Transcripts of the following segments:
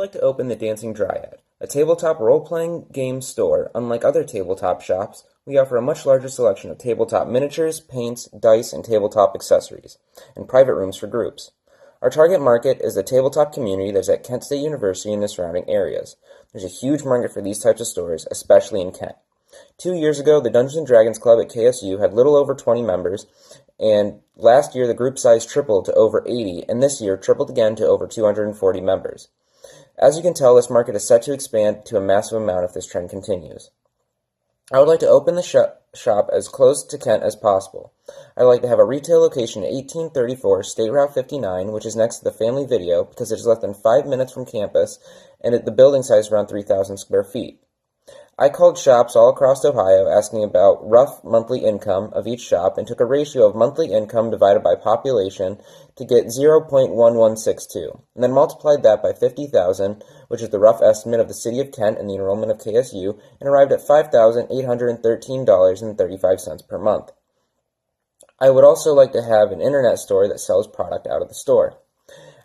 like to open the Dancing Dryad, a tabletop role-playing game store. Unlike other tabletop shops, we offer a much larger selection of tabletop miniatures, paints, dice, and tabletop accessories, and private rooms for groups. Our target market is the tabletop community that's at Kent State University and the surrounding areas. There's a huge market for these types of stores, especially in Kent. 2 years ago, the Dungeons & Dragons Club at KSU had little over 20 members, and last year the group size tripled to over 80, and this year tripled again to over 240 members. As you can tell, this market is set to expand to a massive amount if this trend continues. I would like to open the shop as close to Kent as possible. I would like to have a retail location at 1834 State Route 59, which is next to the Family Video, because it is less than 5 minutes from campus, and the building size is around 3,000 square feet. I called shops all across Ohio asking about rough monthly income of each shop and took a ratio of monthly income divided by population to get 0.1162, and then multiplied that by 50,000, which is the rough estimate of the city of Kent and the enrollment of KSU, and arrived at $5,813.35 per month. I would also like to have an internet store that sells product out of the store.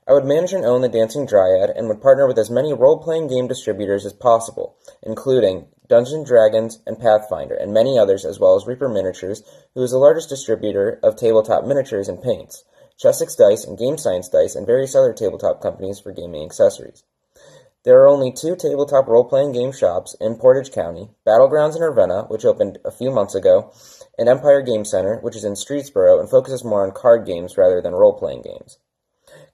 I would manage and own the Dancing Dryad and would partner with as many role-playing game distributors as possible, including Dungeons & Dragons and Pathfinder, and many others, as well as Reaper Miniatures, who is the largest distributor of tabletop miniatures and paints, Chessex Dice and Game Science Dice, and various other tabletop companies for gaming accessories. There are only 2 tabletop role-playing game shops in Portage County, Battlegrounds in Ravenna, which opened a few months ago, and Empire Game Center, which is in Streetsboro and focuses more on card games rather than role-playing games.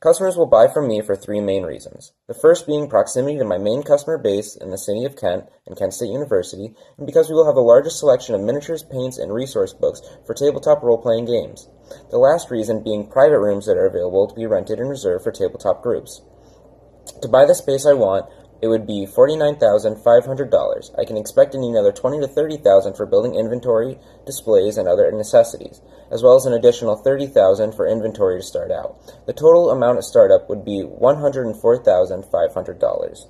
Customers will buy from me for 3 main reasons. The first being proximity to my main customer base in the city of Kent and Kent State University, and because we will have the largest selection of miniatures, paints, and resource books for tabletop role-playing games. The last reason being private rooms that are available to be rented and reserved for tabletop groups. To buy the space I want, it would be $49,500. I can expect to need another $20,000 to $30,000 for building inventory, displays, and other necessities, as well as an additional $30,000 for inventory to start out. The total amount at startup would be $104,500.